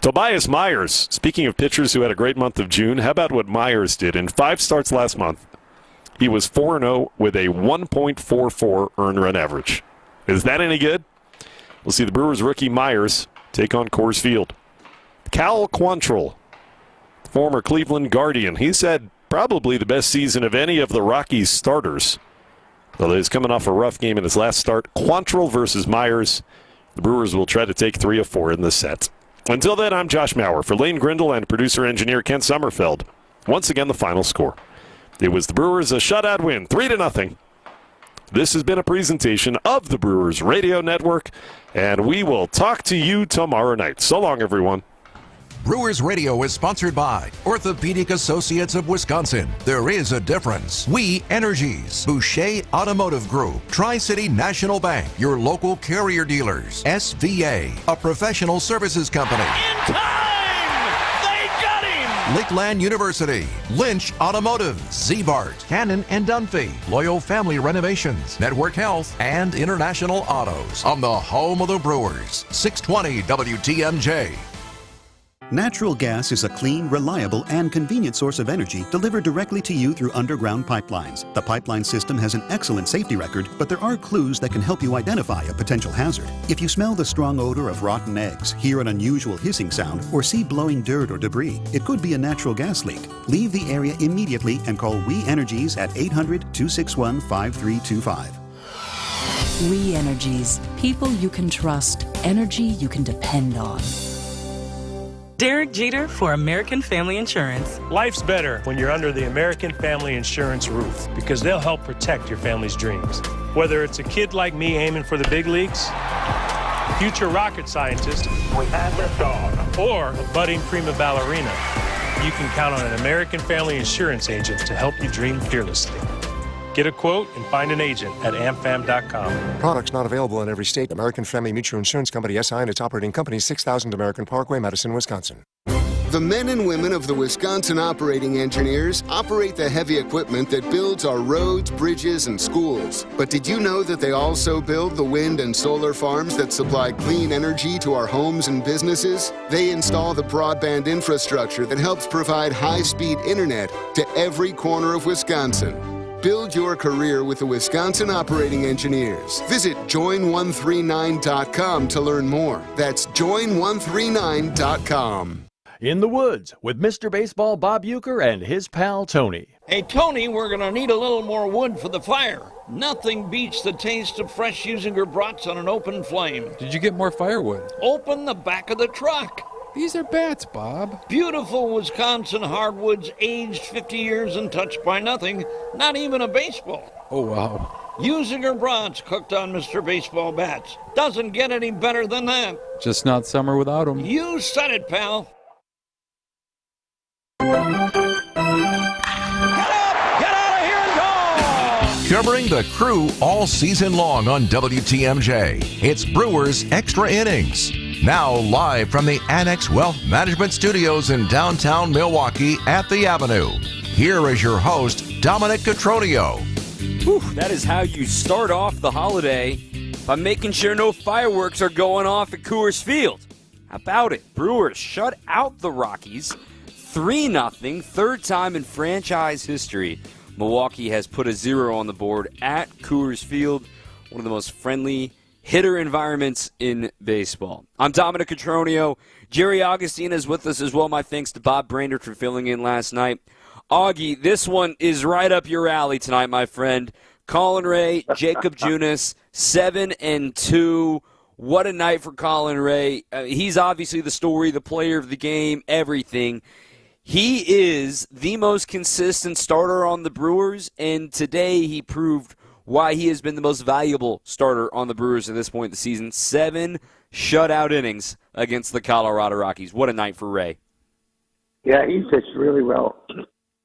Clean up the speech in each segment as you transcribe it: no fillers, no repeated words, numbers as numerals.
Tobias Myers, speaking of pitchers who had a great month of June, how about what Myers did? In 5 starts last month, he was 4-0 with a 1.44 earned run average. Is that any good? We'll see the Brewers rookie Myers take on Coors Field. Cal Quantrill, former Cleveland Guardian, he said probably the best season of any of the Rockies starters. Although he's coming off a rough game in his last start. Quantrill versus Myers. The Brewers will try to take 3 of 4 in this set. Until then, I'm Josh Maurer. For Lane Grindle and producer-engineer Ken Sommerfeld, once again the final score. It was the Brewers a shutout win, 3-0. This has been a presentation of the Brewers Radio Network, and we will talk to you tomorrow night. So long, everyone. Brewers Radio is sponsored by Orthopedic Associates of Wisconsin. There is a difference. We Energies, Boucher Automotive Group, Tri-City National Bank, your local carrier dealers, SVA, a professional services company. In time! They got him! Lakeland University, Lynch Automotive, Zbart, Cannon and Dunphy, Loyal Family Renovations, Network Health, and International Autos on the home of the Brewers, 620 WTMJ. Natural gas is a clean, reliable, and convenient source of energy delivered directly to you through underground pipelines. The pipeline system has an excellent safety record, but there are clues that can help you identify a potential hazard. If you smell the strong odor of rotten eggs, hear an unusual hissing sound, or see blowing dirt or debris, it could be a natural gas leak. Leave the area immediately and call We Energies at 800-261-5325. We Energies. People you can trust. Energy you can depend on. Derek Jeter for American Family Insurance. Life's better when you're under the American Family Insurance roof because they'll help protect your family's dreams. Whether it's a kid like me aiming for the big leagues, a future rocket scientist, we have liftoff, or a budding prima ballerina, you can count on an American Family Insurance agent to help you dream fearlessly. Get a quote and find an agent at amfam.com. Products not available in every state. American Family Mutual Insurance Company, SI, and its operating company, 6000 American Parkway, Madison, Wisconsin. The men and women of the Wisconsin Operating Engineers operate the heavy equipment that builds our roads, bridges, and schools. But did you know that they also build the wind and solar farms that supply clean energy to our homes and businesses? They install the broadband infrastructure that helps provide high-speed internet to every corner of Wisconsin. Build your career with the Wisconsin Operating Engineers. Visit join139.com to learn more. That's join139.com. In the Woods with Mr. Baseball Bob Uecker and his pal Tony. Hey, Tony, we're going to need a little more wood for the fire. Nothing beats the taste of fresh Usinger brats on an open flame. Did you get more firewood? Open the back of the truck. These are bats, Bob. Beautiful Wisconsin hardwoods, aged 50 years and touched by nothing, not even a baseball. Oh, wow. Usinger brats cooked on Mr. Baseball bats. Doesn't get any better than that. Just not summer without them. You said it, pal. Get out of here and go! Covering the Crew all season long on WTMJ, it's Brewers Extra Innings. Now live from the Annex Wealth Management Studios in downtown Milwaukee at the Avenue. Here is your host, Dominic Cotroneo. Whew, that is how you start off the holiday, by making sure no fireworks are going off at Coors Field. How about it? Brewers shut out the Rockies 3-0, third time in franchise history. Milwaukee has put a 0 on the board at Coors Field, one of the most friendly hitter environments in baseball. I'm Dominic Cotroneo. Jerry Augustine is with us as well. My thanks to Bob Brainerd for filling in last night. Augie, this one is right up your alley tonight, my friend. Colin Ray, Jacob Junis, 7-2. What a night for Colin Ray. He's obviously the story, the player of the game, everything. He is the most consistent starter on the Brewers, and today he proved why he has been the most valuable starter on the Brewers at this point in the season. 7 shutout innings against the Colorado Rockies. What a night for Ray. Yeah, he pitched really well.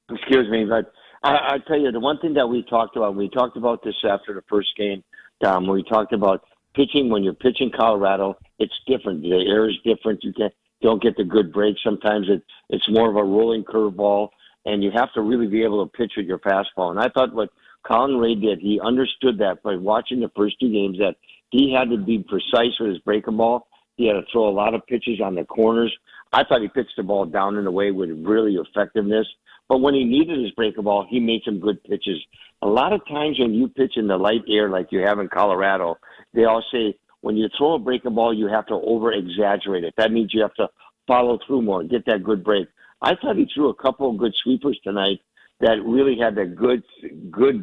Excuse me, but I tell you, the one thing that we talked about this after the first game, Dom, we talked about pitching. When you're pitching Colorado, it's different. The air is different. You don't get the good break. Sometimes it's more of a rolling curveball, and you have to really be able to pitch with your fastball. And I thought what Colin Ray did, he understood that by watching the first 2 games, that he had to be precise with his breaking ball, He had to throw a lot of pitches on the corners. I thought he pitched the ball down and away with really effectiveness. But when he needed his breaking ball, he made some good pitches. A lot of times when you pitch in the light air like you have in Colorado, they all say when you throw a breaking ball, you have to over-exaggerate it. That means you have to follow through more and get that good break. I thought he threw a couple of good sweepers tonight that really had a good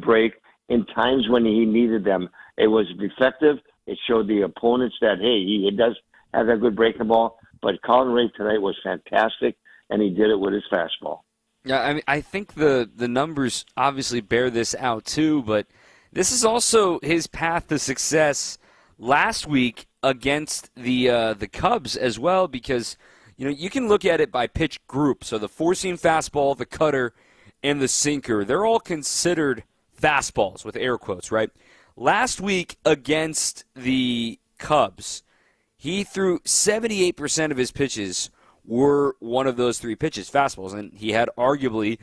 break in times when he needed them. It was effective. It showed the opponents that, hey, he does have that good breaking ball. But Colin Ray tonight was fantastic, and he did it with his fastball. Yeah, I mean, I think the numbers obviously bear this out too, but this is also his path to success last week against the Cubs as well, because you can look at it by pitch group. So the four-seam fastball, the cutter, and the sinker, they're all considered fastballs with air quotes, right? Last week against the Cubs, he threw 78% of his pitches were one of those three pitches, fastballs, and he had arguably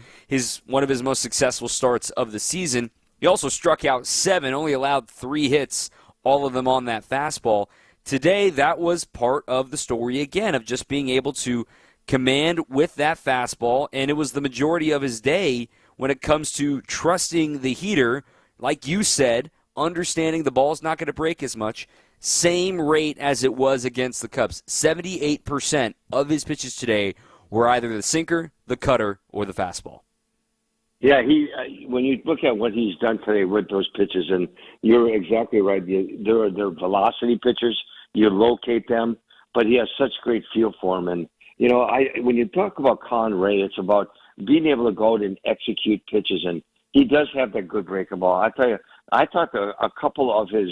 one of his most successful starts of the season. He also struck out 7, only allowed 3 hits, all of them on that fastball. Today, that was part of the story again of just being able to command with that fastball, and it was the majority of his day when it comes to trusting the heater, like you said, understanding the ball's not going to break as much. Same rate as it was against the Cubs. 78% of his pitches today were either the sinker, the cutter, or the fastball. Yeah, when you look at what he's done today with those pitches, and you're exactly right, they're velocity pitchers. You locate them, but he has such great feel for them. And, when you talk about Colin Ray, it's about being able to go out and execute pitches, and he does have that good breaking ball. I tell you, I thought a couple of his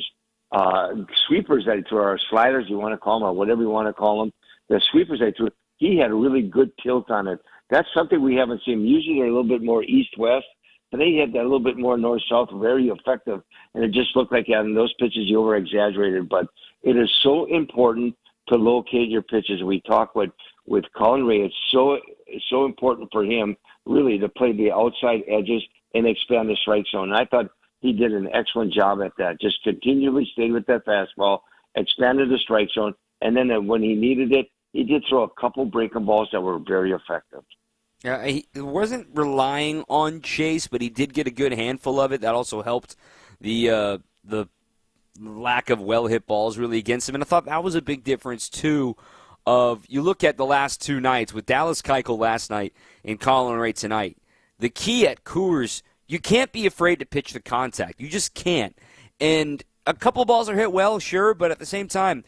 sweepers that he threw, or sliders you want to call them, or whatever you want to call them, the sweepers that he threw, he had a really good tilt on it. That's something we haven't seen. Usually they're a little bit more east-west. Today he had that a little bit more north-south, very effective, and it just looked like in those pitches you over-exaggerated. But it is so important to locate your pitches. We talk with Colin Ray. It's so important for him, really, to play the outside edges and expand the strike zone. And I thought he did an excellent job at that. Just continually stayed with that fastball, expanded the strike zone, and then when he needed it, he did throw a couple breaking balls that were very effective. Yeah, he wasn't relying on chase, but he did get a good handful of it. That also helped the lack of well-hit balls really against him. And I thought that was a big difference, too, you look at the last 2 nights with Dallas Keuchel last night and Colin Ray tonight. The key at Coors, you can't be afraid to pitch the contact. You just can't. And a couple of balls are hit well, sure, but at the same time,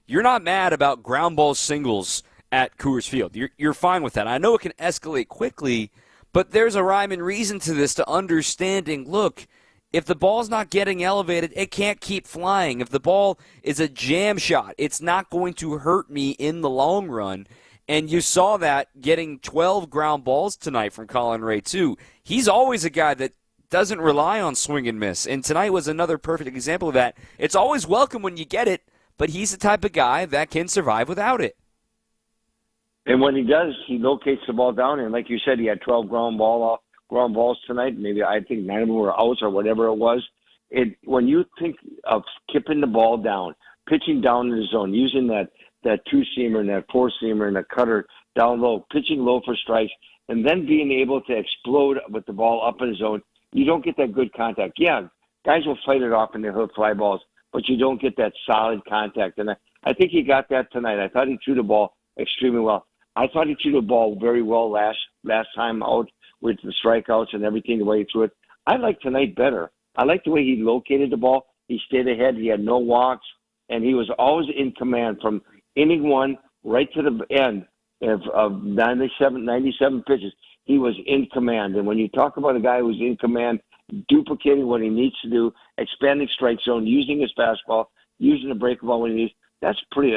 you're not mad about ground ball singles at Coors Field. You're fine with that. I know it can escalate quickly, but there's a rhyme and reason to this, to understanding, look, if the ball's not getting elevated, it can't keep flying. If the ball is a jam shot, it's not going to hurt me in the long run. And you saw that getting 12 ground balls tonight from Colin Ray, too. He's always a guy that doesn't rely on swing and miss, and tonight was another perfect example of that. It's always welcome when you get it, but he's the type of guy that can survive without it. And when he does, he locates the ball down, and like you said, he had 12 ground balls tonight. Maybe I think 9 of them were outs or whatever it was. When you think of kipping the ball down, pitching down in the zone, using that two-seamer and that four-seamer and a cutter down low, pitching low for strikes, and then being able to explode with the ball up in the zone, you don't get that good contact. Yeah, guys will fight it off and they'll hit fly balls, but you don't get that solid contact. And I think he got that tonight. I thought he threw the ball extremely well. I thought he threw the ball very well last time out with the strikeouts and everything, the way he threw it. I like tonight better. I like the way he located the ball. He stayed ahead. He had no walks, and he was always in command from inning 1 right to the end of 97 pitches. He was in command. And when you talk about a guy who's in command, duplicating what he needs to do, expanding strike zone, using his fastball, using the breaking ball when he needs, that's pretty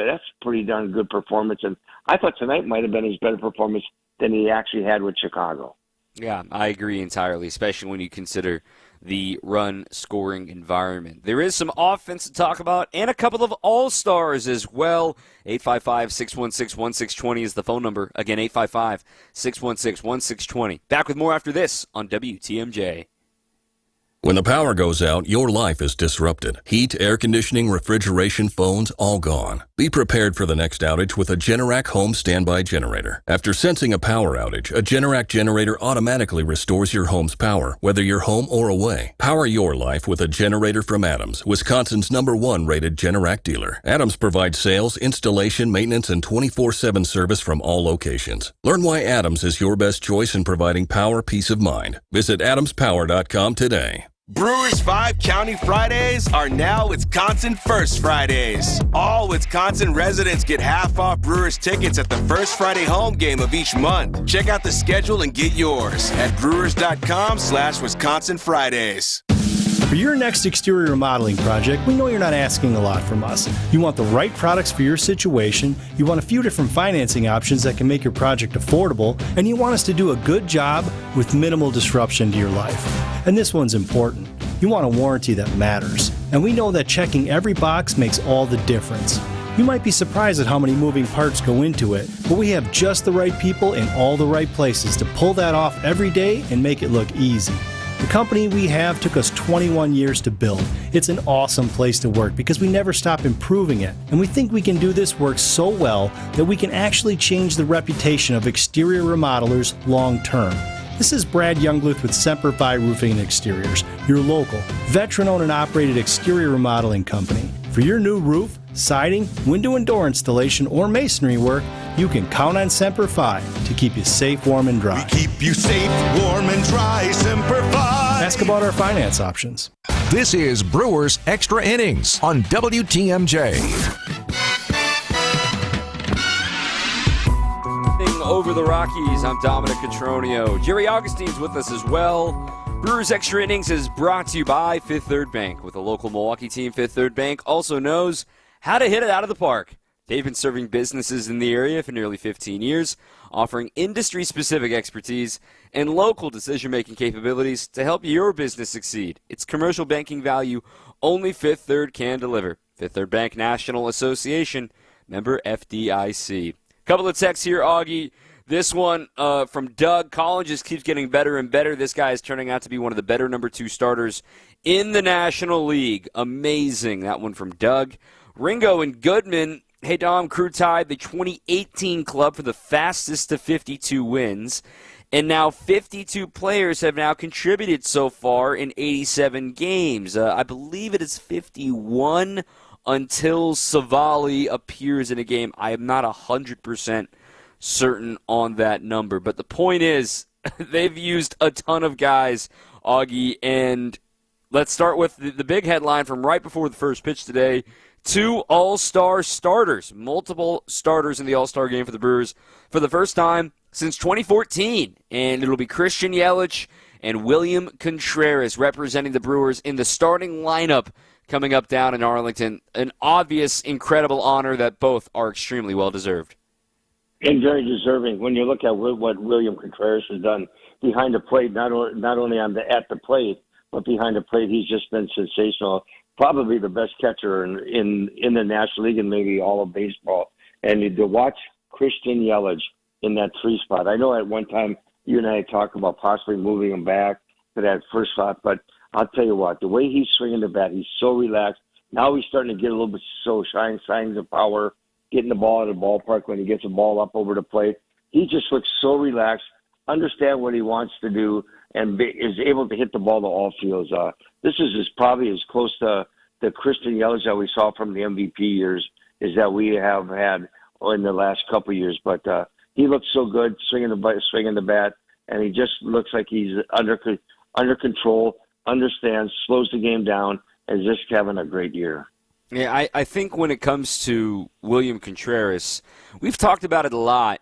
darn good performance. And I thought tonight might have been his better performance than he actually had with Chicago. Yeah, I agree entirely, especially when you consider the run-scoring environment. There is some offense to talk about and a couple of all-stars as well. 855-616-1620 is the phone number. Again, 855-616-1620. Back with more after this on WTMJ. When the power goes out, your life is disrupted. Heat, air conditioning, refrigeration, phones, all gone. Be prepared for the next outage with a Generac home standby generator. After sensing a power outage, a Generac generator automatically restores your home's power, whether you're home or away. Power your life with a generator from Adams, Wisconsin's #1 rated Generac dealer. Adams provides sales, installation, maintenance, and 24/7 service from all locations. Learn why Adams is your best choice in providing power peace of mind. Visit adamspower.com today. Brewers 5 County Fridays are now Wisconsin First Fridays. All Wisconsin residents get half off Brewers tickets at the first Friday home game of each month. Check out the schedule and get yours at brewers.com/Wisconsin Fridays. For your next exterior remodeling project, we know you're not asking a lot from us. You want the right products for your situation, you want a few different financing options that can make your project affordable, and you want us to do a good job with minimal disruption to your life. And this one's important. You want a warranty that matters. And we know that checking every box makes all the difference. You might be surprised at how many moving parts go into it, but we have just the right people in all the right places to pull that off every day and make it look easy. The company we have took us 21 years to build. It's an awesome place to work because we never stop improving it. And we think we can do this work so well that we can actually change the reputation of exterior remodelers long term. This is Brad Youngluth with Semper Fi Roofing and Exteriors, your local, veteran-owned and operated exterior remodeling company. For your new roof, siding, window and door installation, or masonry work, you can count on Semper Fi to keep you safe, warm, and dry. We keep you safe, warm, and dry, Semper Fi. Ask about our finance options. This is Brewers Extra Innings on WTMJ. Over the Rockies, I'm Dominic Cotroneo. Jerry Augustine's with us as well. Brewers Extra Innings is brought to you by Fifth Third Bank. With a local Milwaukee team, Fifth Third Bank also knows how to hit it out of the park. They've been serving businesses in the area for nearly 15 years, offering industry-specific expertise and local decision-making capabilities to help your business succeed. It's commercial banking value only Fifth Third can deliver. Fifth Third Bank National Association, member FDIC. Couple of texts here, Augie. This one from Doug. Collins just keeps getting better and better. This guy is turning out to be one of the better number 2 starters in the National League. Amazing. That one from Doug. Ringo and Goodman. Hey, Dom, Crew tied the 2018 club for the fastest to 52 wins. And now 52 players have now contributed so far in 87 games. I believe it is 51 until Savali appears in a game. I am not 100% certain on that number. But the point is, they've used a ton of guys, Augie. And let's start with the big headline from right before the first pitch today. 2 all-star starters, multiple starters in the all-star game for the Brewers for the first time since 2014. And it'll be Christian Yelich and William Contreras representing the Brewers in the starting lineup coming up down in Arlington. An obvious, incredible honor that both are extremely well-deserved. And very deserving when you look at what William Contreras has done behind the plate, not only at the plate, but behind the plate. He's just been sensational. Probably the best catcher in the National League and maybe all of baseball. And to watch Christian Yelich in that 3 spot. I know at one time you and I talked about possibly moving him back to that first spot, but I'll tell you what, the way he's swinging the bat, he's so relaxed. Now he's starting to get a little bit signs of power, getting the ball out of the ballpark when he gets the ball up over the plate. He just looks so relaxed, understand what he wants to do, and is able to hit the ball to all fields. This is probably as close to the Christian Yelich that we saw from the MVP years is that we have had in the last couple of years. But he looks so good, swinging the bat, and he just looks like he's under control, understands, slows the game down, and is just having a great year. Yeah, I think when it comes to William Contreras, we've talked about it a lot.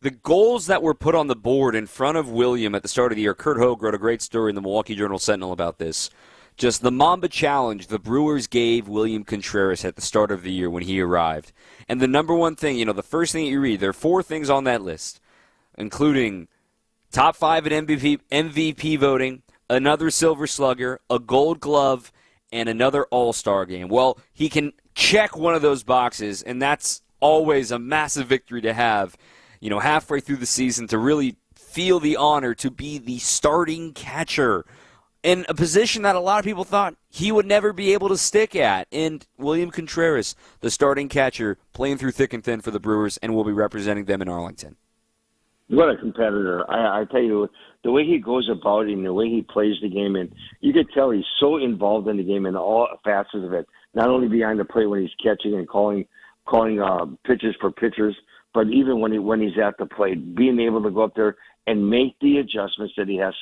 The goals that were put on the board in front of William at the start of the year, Kurt Hogue wrote a great story in the Milwaukee Journal-Sentinel about this. Just the Mamba Challenge the Brewers gave William Contreras at the start of the year when he arrived. And the number one thing, the first thing that you read, there are 4 things on that list, including top 5 at MVP voting, another Silver Slugger, a Gold Glove, and another All-Star game. Well, he can check one of those boxes, and that's always a massive victory to have, halfway through the season to really feel the honor to be the starting catcher in a position that a lot of people thought he would never be able to stick at. And William Contreras, the starting catcher, playing through thick and thin for the Brewers and will be representing them in Arlington. What a competitor. I tell you, the way he goes about it and the way he plays the game, and you could tell he's so involved in the game in all facets of it, not only behind the plate when he's catching and calling pitches for pitchers, but even when he's at the plate, being able to go up there and make the adjustments that he has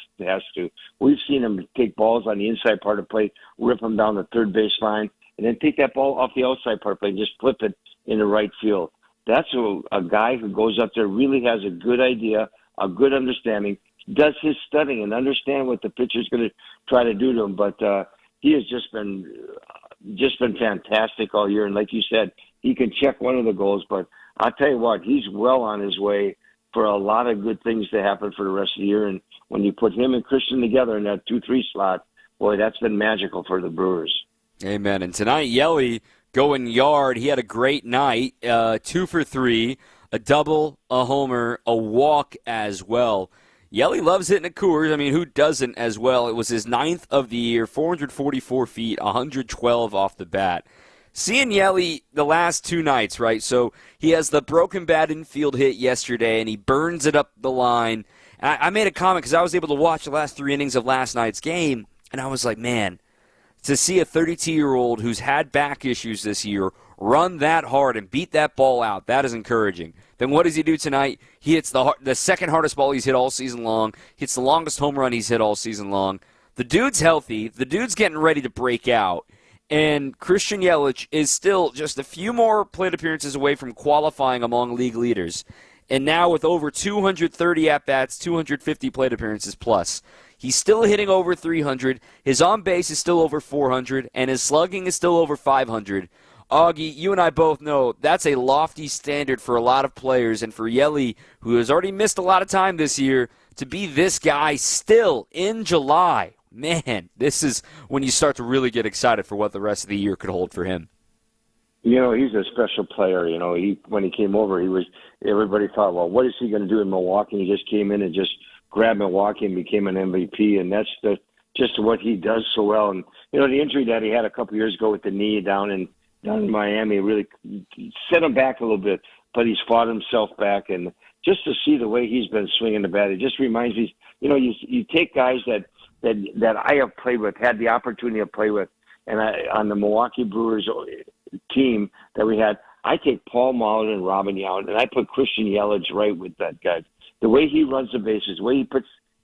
to. We've seen him take balls on the inside part of the plate, rip them down the third baseline, and then take that ball off the outside part of the plate and just flip it into right field. That's a guy who goes up there, really has a good idea, a good understanding, does his studying and understand what the pitcher's going to try to do to him. But he has just been fantastic all year. And like you said, he can check one of the goals. But I'll tell you what, he's well on his way for a lot of good things to happen for the rest of the year. And when you put him and Christian together in that 2-3 slot, boy, that's been magical for the Brewers. Amen. And tonight, Yelly going yard. He had a great night, 2 for 3, a double, a homer, a walk as well. Yelly loves hitting at Coors. I mean, who doesn't as well? It was his 9th of the year, 444 feet, 112 off the bat. Seeing Yelly the last 2 nights, right? So he has the broken bat infield hit yesterday, and he burns it up the line. And I made a comment because I was able to watch the last 3 innings of last night's game, and I was like, man, to see a 32-year-old who's had back issues this year run that hard and beat that ball out, that is encouraging. Then what does he do tonight? He hits the second hardest ball he's hit all season long, hits the longest home run he's hit all season long. The dude's healthy. The dude's getting ready to break out. And Christian Yelich is still just a few more plate appearances away from qualifying among league leaders. And now with over 230 at-bats, 250 plate appearances plus, he's still hitting over 300. His on-base is still over 400, and his slugging is still over 500. Augie, you and I both know that's a lofty standard for a lot of players, and for Yelly, who has already missed a lot of time this year, to be this guy still in July. Man, this is when you start to really get excited for what the rest of the year could hold for him. You know, he's a special player. You know, when he came over, everybody thought, well, what is he going to do in Milwaukee? He just came in and just grabbed Milwaukee and became an MVP, and that's just what he does so well. And, you know, the injury that he had a couple years ago with the knee down in Miami really set him back a little bit, but he's fought himself back. And just to see the way he's been swinging the bat, it just reminds me, you know, you take guys that I have played with, had the opportunity to play with, and on the Milwaukee Brewers team that we had, I take Paul Mullen and Robin Yount, and I put Christian Yelich right with that guy. The way he runs the bases, the way he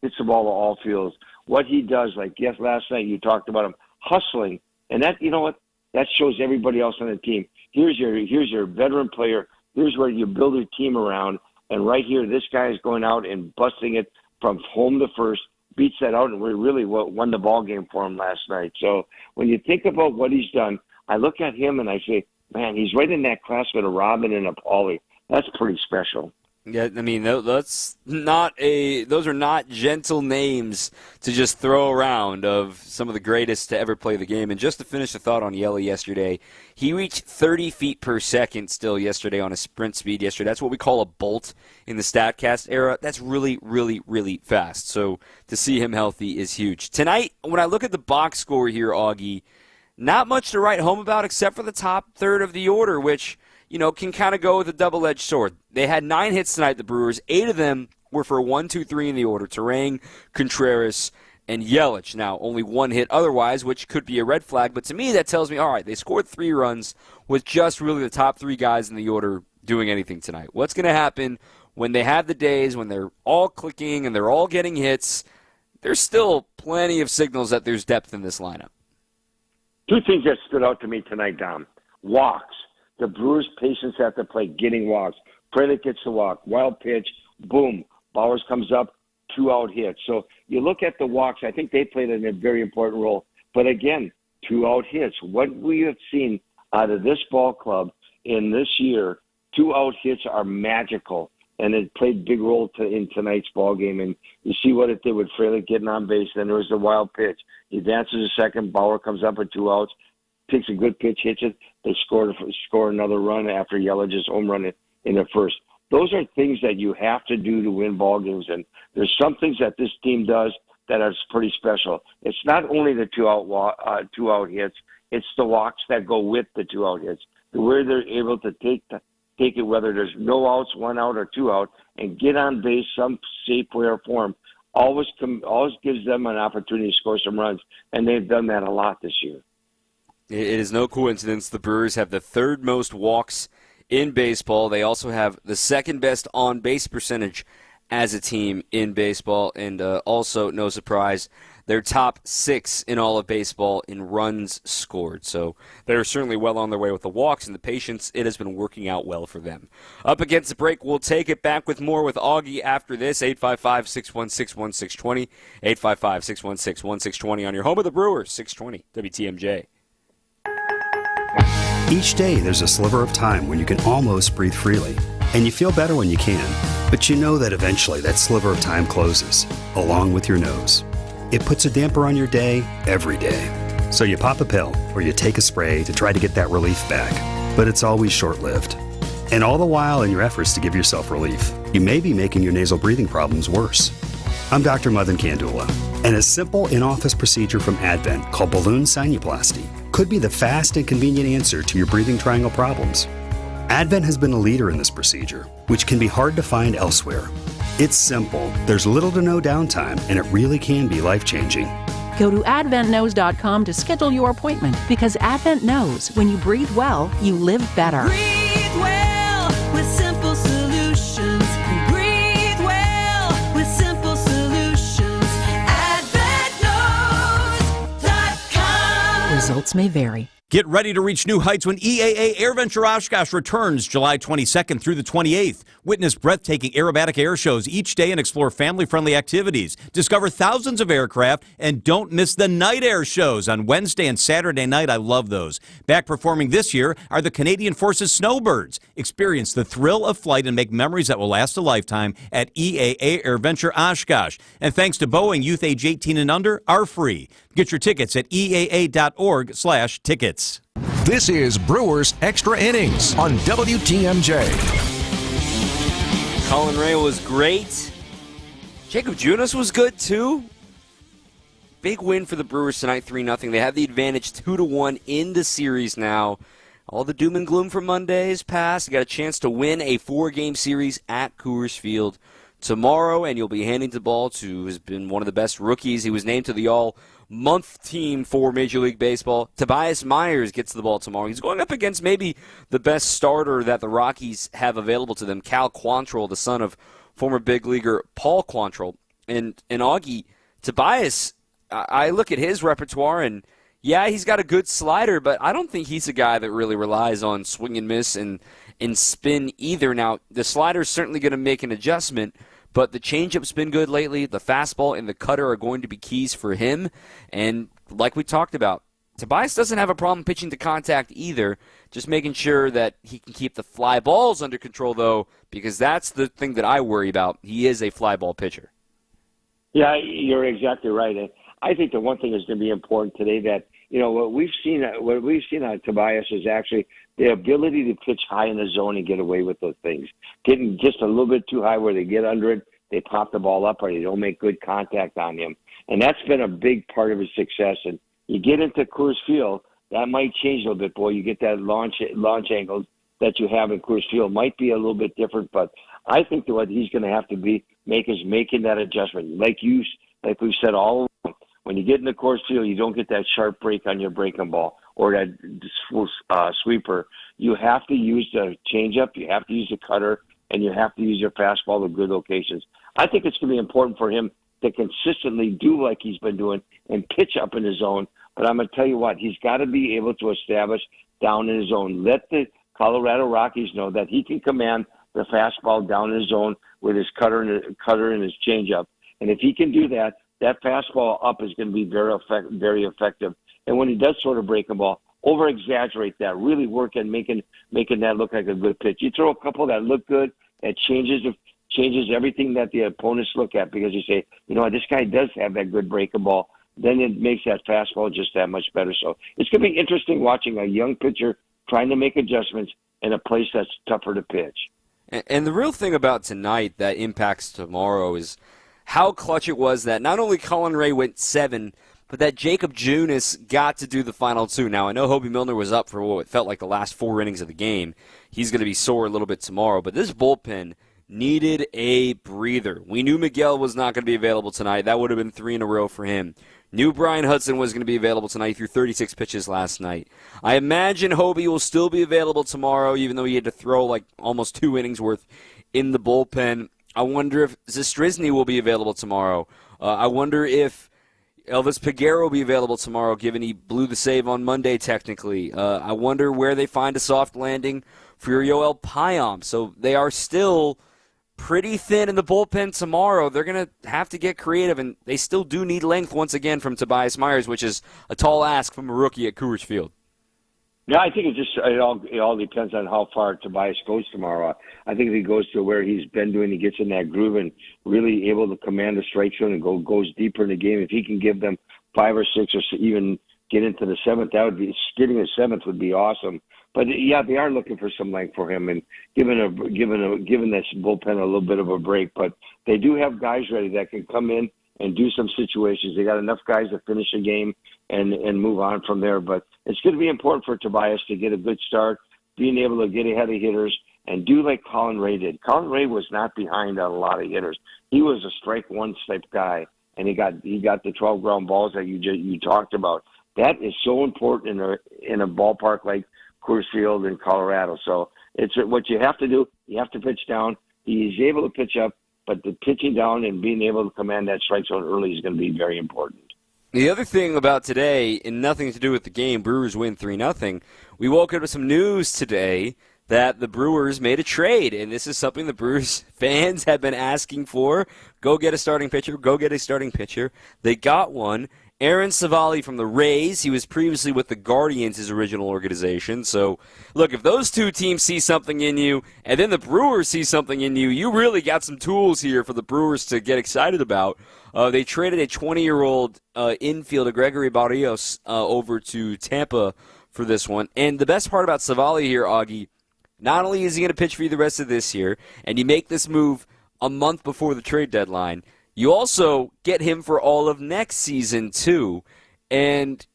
hits the ball to all fields, what he does, like last night you talked about him hustling, and that, you know what, that shows everybody else on the team. Here's your veteran player. Here's where you build your team around, and right here, this guy is going out and busting it from home to first, beats that out, and we really won the ball game for him last night. So when you think about what he's done, I look at him and I say, man, he's right in that class with a Robin and a Paulie. That's pretty special. Yeah, I mean, those are not gentle names to just throw around of some of the greatest to ever play the game. And just to finish the thought on Yelly yesterday, he reached 30 feet per second still yesterday on a sprint speed yesterday. That's what we call a bolt in the StatCast era. That's really, really, really fast. So to see him healthy is huge. Tonight, when I look at the box score here, Augie, not much to write home about except for the top third of the order, which, you know, can kind of go with a double-edged sword. They had 9 hits tonight, the Brewers. 8 of them were for 1, 2, 3 in the order. Turang, Contreras, and Yelich. Now, only 1 hit otherwise, which could be a red flag. But to me, that tells me, all right, they scored 3 runs with just really the top 3 guys in the order doing anything tonight. What's going to happen when they have the days when they're all clicking and they're all getting hits? There's still plenty of signals that there's depth in this lineup. 2 things that stood out to me tonight, Dom. Walks. The Brewers' patience at the plate, getting walks. Frelick gets the walk. Wild pitch. Boom. Bowers comes up. 2-out hits. So you look at the walks. I think they played a very important role. But again, 2-out hits. What we have seen out of this ball club in this year, 2-out hits are magical. And it played a big role in tonight's ball game. And you see what it did with Frelick getting on base. Then there was the wild pitch. He advances a second. Bauer comes up with 2 outs. Takes a good pitch, hits it. They score another run after Yelich's home run in the first. Those are things that you have to do to win ball games. And there's some things that this team does that are pretty special. It's not only the two out hits, it's the walks that go with the 2 out hits, where they're able to take it, whether there's no outs, 1 out or 2 out, and get on base some shape, way, or form. Always gives them an opportunity to score some runs, and they've done that a lot this year. It is no coincidence the Brewers have the 3rd most walks in baseball. They also have the 2nd best on-base percentage as a team in baseball, and also, no surprise, they're top 6 in all of baseball in runs scored. So they're certainly well on their way with the walks and the patience. It has been working out well for them. Up against the break, we'll take it back with more with Augie after this. 855-616-1620, 855-616-1620 on your home of the Brewers, 620 WTMJ. Each day there's a sliver of time when you can almost breathe freely, and you feel better when you can. But you know that eventually that sliver of time closes, along with your nose. It puts a damper on your day every day. So you pop a pill or you take a spray to try to get that relief back. But it's always short-lived. And all the while in your efforts to give yourself relief, you may be making your nasal breathing problems worse. I'm Dr. Madan Kandula, and a simple in-office procedure from Advent called balloon sinuplasty could be the fast and convenient answer to your breathing triangle problems. Advent has been a leader in this procedure, which can be hard to find elsewhere. It's simple, there's little to no downtime, and it really can be life-changing. Go to adventknows.com to schedule your appointment, because Advent knows when you breathe well, you live better. Breathe well with simple solutions. Breathe well with simple solutions. AdventKnows.com. Results may vary. Get ready to reach new heights when EAA AirVenture Oshkosh returns July 22nd through the 28th. Witness breathtaking aerobatic air shows each day and explore family-friendly activities. Discover thousands of aircraft and don't miss the night air shows on Wednesday and Saturday night. I love those. Back performing this year are the Canadian Forces Snowbirds. Experience the thrill of flight and make memories that will last a lifetime at EAA AirVenture Oshkosh. And thanks to Boeing, youth age 18 and under are free. Get your tickets at eaa.org/tickets. This is Brewers Extra Innings on WTMJ. Colin Ray was great. Jacob Junis was good, too. Big win for the Brewers tonight, 3-0. They have the advantage 2-1 in the series now. All the doom and gloom from Monday is past. You got a chance to win a 4-game series at Coors Field tomorrow, and you'll be handing the ball to who has been one of the best rookies. He was named to the all-month team for Major League Baseball. Tobias Myers gets the ball tomorrow. He's going up against maybe the best starter that the Rockies have available to them, Cal Quantrill, the son of former big leaguer Paul Quantrill. And Augie, Tobias, I look at his repertoire, and yeah, he's got a good slider, but I don't think he's a guy that really relies on swing and miss and spin either. Now, the slider's certainly going to make an adjustment, but the changeup's been good lately. The fastball and the cutter are going to be keys for him. And like we talked about, Tobias doesn't have a problem pitching to contact either, just making sure that he can keep the fly balls under control, though, because that's the thing that I worry about. He is a fly ball pitcher. Yeah, you're exactly right. And I think the one thing that's going to be important today that, what we've seen on Tobias is actually the ability to pitch high in the zone and get away with those things. Getting just a little bit too high where they get under it, they pop the ball up, or they don't make good contact on him. And that's been a big part of his success. And you get into Coors Field, that might change a little bit, boy. You get that launch angle that you have in Coors Field might be a little bit different, but I think that what he's going to have to make is making that adjustment. Like we've said all along, when you get in the Coors Field, you don't get that sharp break on your breaking ball or that sweeper. You have to use the changeup, you have to use the cutter, and you have to use your fastball to good locations. I think it's going to be important for him to consistently do like he's been doing and pitch up in his zone. But I'm going to tell you what, he's got to be able to establish down in his zone. Let the Colorado Rockies know that he can command the fastball down in his zone with his cutter and his changeup. And if he can do that, that fastball up is going to be very effective. And when he does sort of break a ball, over-exaggerate that, really work at making that look like a good pitch. You throw a couple that look good, it changes everything that the opponents look at, because you say, this guy does have that good breaking ball. Then it makes that fastball just that much better. So it's going to be interesting watching a young pitcher trying to make adjustments in a place that's tougher to pitch. And the real thing about tonight that impacts tomorrow is how clutch it was that not only Colin Ray went 7, but that Jacob Junis got to do the final 2. Now, I know Hobie Milner was up for what felt like the last 4 innings of the game. He's going to be sore a little bit tomorrow, but this bullpen needed a breather. We knew Miguel was not going to be available tonight. That would have been 3 in a row for him. Knew Brian Hudson was going to be available tonight. He threw 36 pitches last night. I imagine Hobie will still be available tomorrow, even though he had to throw like almost 2 innings worth in the bullpen. I wonder if Zastryzny will be available tomorrow. I wonder if Elvis Peguero will be available tomorrow, given he blew the save on Monday technically. I wonder where they find a soft landing for Yoel Payam. So they are still pretty thin in the bullpen tomorrow. They're going to have to get creative, and they still do need length once again from Tobias Myers, which is a tall ask from a rookie at Coors Field. Yeah, I think it all depends on how far Tobias goes tomorrow. I think if he goes to where he's been doing, he gets in that groove and really able to command the strike zone and goes deeper in the game. If he can give them 5 or 6 or even get into the 7th, that would be getting a 7th would be awesome. But yeah, they are looking for some length for him and giving this bullpen a little bit of a break. But they do have guys ready that can come in and do some situations. They got enough guys to finish a game and move on from there. But it's going to be important for Tobias to get a good start, being able to get ahead of hitters and do like Colin Ray did. Colin Ray was not behind on a lot of hitters. He was a strike one type guy, and he got the 12 ground balls that you talked about. That is so important in a ballpark like Coors Field in Colorado. So it's what you have to do. You have to pitch down. He's able to pitch up, but the pitching down and being able to command that strike zone early is going to be very important. The other thing about today, and nothing to do with the game, Brewers win 3-0. We woke up with some news today that the Brewers made a trade, and this is something the Brewers fans have been asking for. Go get a starting pitcher. Go get a starting pitcher. They got one. Aaron Savali from the Rays. He was previously with the Guardians, his original organization. So, look, if those two teams see something in you, and then the Brewers see something in you, you really got some tools here for the Brewers to get excited about. They traded a 20-year-old infielder, Gregory Barrios, over to Tampa for this one. And the best part about Savali here, Augie, not only is he going to pitch for you the rest of this year, and you make this move a month before the trade deadline, you also get him for all of next season, too. And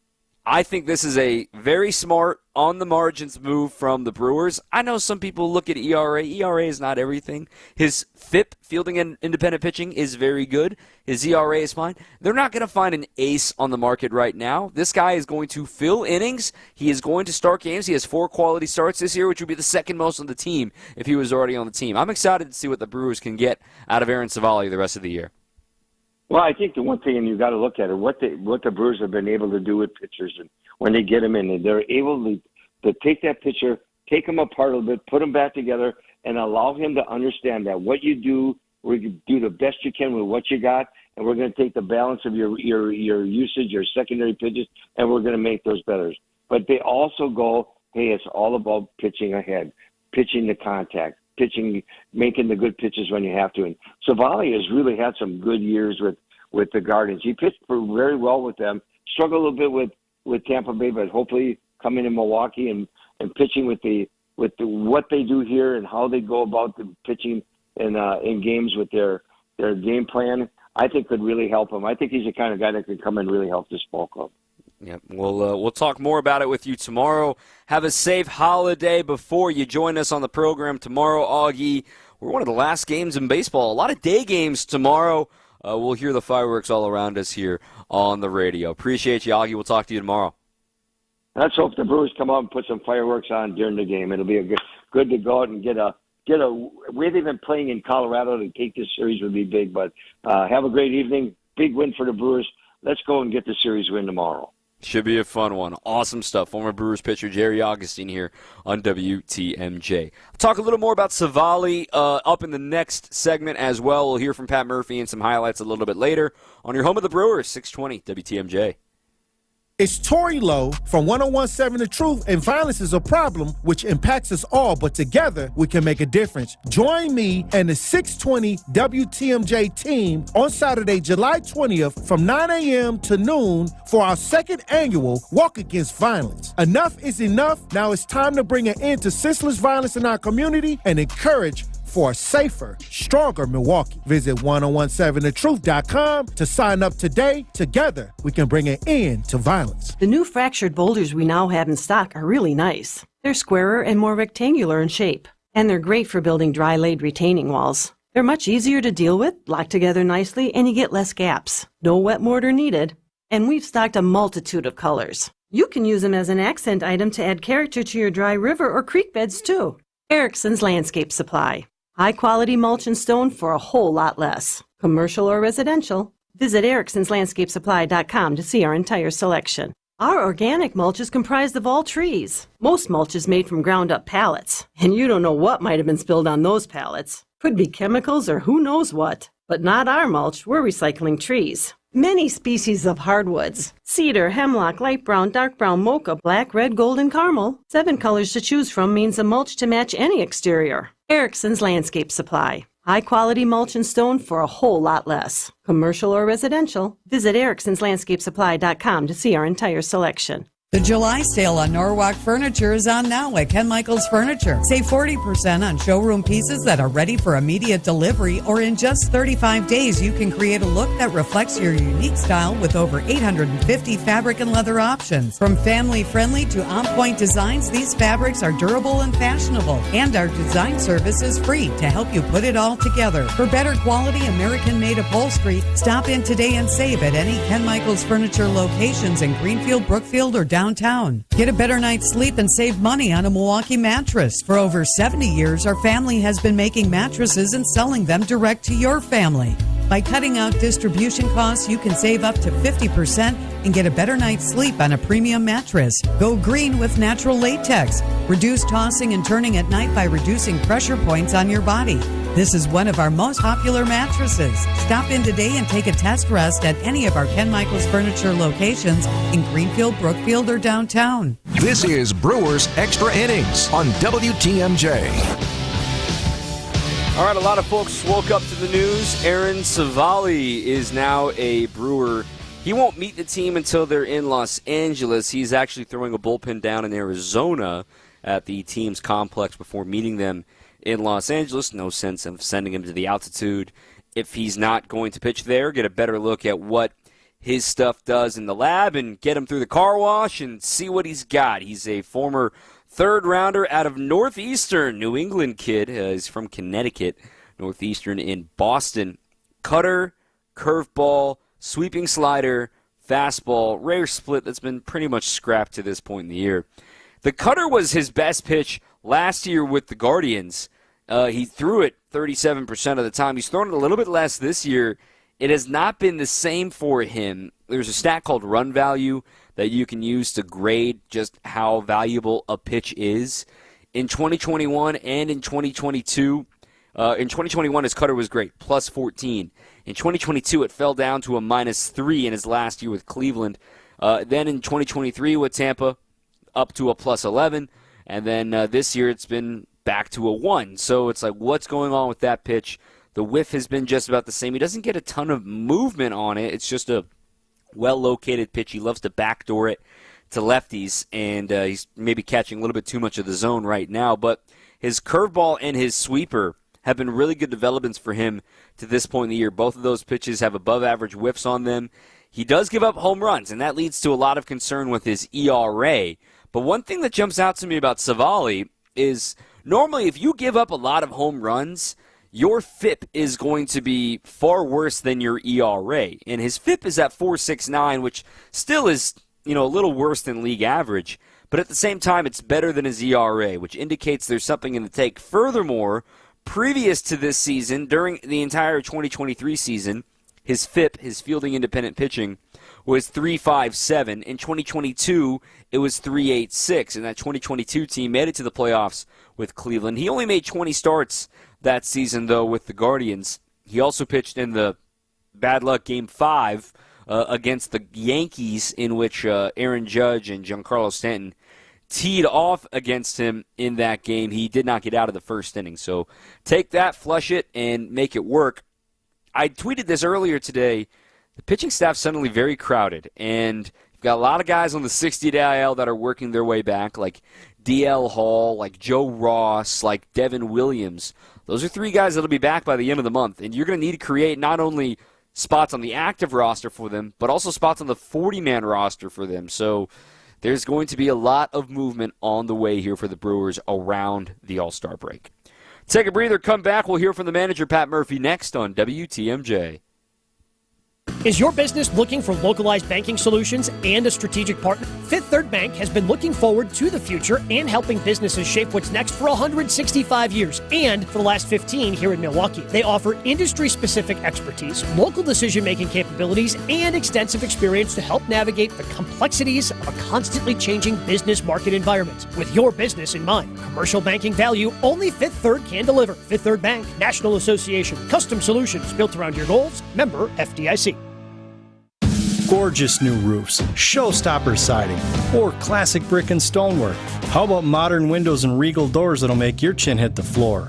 I think this is a very smart, on-the-margins move from the Brewers. I know some people look at ERA. ERA is not everything. His FIP, fielding and independent pitching, is very good. His ERA is fine. They're not going to find an ace on the market right now. This guy is going to fill innings. He is going to start games. He has 4 quality starts this year, which would be the second most on the team if he was already on the team. I'm excited to see what the Brewers can get out of Aaron Savali the rest of the year. Well, I think the one thing, and you got to look at it, what the Brewers have been able to do with pitchers, and when they get them in, they're able to take that pitcher, take him apart a little bit, put him back together, and allow him to understand that what you do, we do the best you can with what you got, and we're going to take the balance of your usage, your secondary pitches, and we're going to make those better. But they also go, hey, it's all about pitching ahead, pitching the contact, pitching, making the good pitches when you have to. And Savali has really had some good years with the Guardians. He pitched very well with them, struggled a little bit with Tampa Bay, but hopefully coming to Milwaukee and pitching with what they do here and how they go about the pitching in games with their game plan, I think could really help him. I think he's the kind of guy that can come and really help this ball club. Yeah, we'll talk more about it with you tomorrow. Have a safe holiday before you join us on the program tomorrow, Augie. We're one of the last games in baseball. A lot of day games tomorrow. We'll hear the fireworks all around us here on the radio. Appreciate you, Augie. We'll talk to you tomorrow. Let's hope the Brewers come out and put some fireworks on during the game. It'll be good to go out and get a. Where they've been playing in Colorado to take this series would be big. But have a great evening. Big win for the Brewers. Let's go and get the series win tomorrow. Should be a fun one. Awesome stuff. Former Brewers pitcher Jerry Augustine here on WTMJ. I'll talk a little more about Savali up in the next segment as well. We'll hear from Pat Murphy and some highlights a little bit later on your home of the Brewers, 620 WTMJ. It's Tory Lowe from 101.7 The Truth, and violence is a problem which impacts us all, but together we can make a difference. Join me and the 620 WTMJ team on Saturday, July 20th from 9 a.m. to noon for our second annual Walk Against Violence. Enough is enough. Now it's time to bring an end to senseless violence in our community and encourage for a safer, stronger Milwaukee. Visit 1017thetruth.com to sign up today. Together, we can bring an end to violence. The new fractured boulders we now have in stock are really nice. They're squarer and more rectangular in shape, and they're great for building dry-laid retaining walls. They're much easier to deal with, lock together nicely, and you get less gaps. No wet mortar needed. And we've stocked a multitude of colors. You can use them as an accent item to add character to your dry river or creek beds, too. Erickson's Landscape Supply. High-quality mulch and stone for a whole lot less. Commercial or residential. Visit ericksonslandscapesupply.com to see our entire selection. Our organic mulch is comprised of all trees. Most mulch is made from ground-up pallets, and you don't know what might have been spilled on those pallets. Could be chemicals or who knows what. But not our mulch, we're recycling trees. Many species of hardwoods. Cedar, hemlock, light brown, dark brown, mocha, black, red, gold, and caramel. 7 colors to choose from means a mulch to match any exterior. Erickson's Landscape Supply. High-quality mulch and stone for a whole lot less. Commercial or residential. Visit ericksonslandscapesupply.com to see our entire selection. The July sale on Norwalk Furniture is on now at Ken Michaels Furniture. Save 40% on showroom pieces that are ready for immediate delivery, or in just 35 days, you can create a look that reflects your unique style with over 850 fabric and leather options. From family-friendly to on-point designs, these fabrics are durable and fashionable, and our design service is free to help you put it all together. For better quality American-made upholstery, stop in today and save at any Ken Michaels Furniture locations in Greenfield, Brookfield, or downtown. Get a better night's sleep and save money on a Milwaukee mattress. For over 70 years, our family has been making mattresses and selling them direct to your family. By cutting out distribution costs, you can save up to 50% and get a better night's sleep on a premium mattress. Go green with natural latex. Reduce tossing and turning at night by reducing pressure points on your body. This is one of our most popular mattresses. Stop in today and take a test rest at any of our Ken Michaels Furniture locations in Greenfield, Brookfield, or downtown. This is Brewers Extra Innings on WTMJ. All right, a lot of folks woke up to the news. Aaron Savali is now a Brewer. He won't meet the team until they're in Los Angeles. He's actually throwing a bullpen down in Arizona at the team's complex before meeting them in Los Angeles. No sense of sending him to the altitude if he's not going to pitch there. Get a better look at what his stuff does in the lab and get him through the car wash and see what he's got. He's a former third-rounder out of Northeastern, New England kid. He's from Connecticut, Northeastern in Boston. Cutter, curveball, sweeping slider, fastball, rare split that's been pretty much scrapped to this point in the year. The cutter was his best pitch last year with the Guardians. He threw it 37% of the time. He's thrown it a little bit less this year. It has not been the same for him. There's a stat called run value that you can use to grade just how valuable a pitch is. In 2021 and in 2022, in 2021 his cutter was great, plus 14. In 2022 it fell down to a -3 in his last year with Cleveland. Then in 2023 with Tampa, up to a plus 11. And then this year it's been back to a 1. So it's like, what's going on with that pitch? The whiff has been just about the same. He doesn't get a ton of movement on it. It's just a well-located pitch. He loves to backdoor it to lefties, and he's maybe catching a little bit too much of the zone right now. But his curveball and his sweeper have been really good developments for him to this point in the year. Both of those pitches have above-average whiffs on them. He does give up home runs, and that leads to a lot of concern with his ERA. But one thing that jumps out to me about Savali is normally if you give up a lot of home runs, your FIP is going to be far worse than your ERA. And his FIP is at 4.69, which still is, a little worse than league average. But at the same time, it's better than his ERA, which indicates there's something in the take. Furthermore, previous to this season, during the entire 2023 season, his FIP, his fielding independent pitching, was 3.57. In 2022, it was 3.86. And that 2022 team made it to the playoffs with Cleveland. He only made 20 starts that season, though, with the Guardians. He also pitched in the bad luck Game 5 against the Yankees, in which Aaron Judge and Giancarlo Stanton teed off against him in that game. He did not get out of the first inning. So take that, flush it, and make it work. I tweeted this earlier today. The pitching staff's suddenly very crowded, and you've got a lot of guys on the 60-day IL that are working their way back, like DL Hall, like Joe Ross, like Devin Williams. Those are 3 guys that will be back by the end of the month, and you're going to need to create not only spots on the active roster for them, but also spots on the 40-man roster for them. So there's going to be a lot of movement on the way here for the Brewers around the All-Star break. Take a breather, come back. We'll hear from the manager, Pat Murphy, next on WTMJ. Is your business looking for localized banking solutions and a strategic partner? Fifth Third Bank has been looking forward to the future and helping businesses shape what's next for 165 years and for the last 15 here in Milwaukee. They offer industry-specific expertise, local decision-making capabilities, and extensive experience to help navigate the complexities of a constantly changing business market environment. With your business in mind, commercial banking value only Fifth Third can deliver. Fifth Third Bank, National Association, custom solutions built around your goals, member FDIC. Gorgeous new roofs, showstopper siding, or classic brick and stonework. How about modern windows and regal doors that'll make your chin hit the floor?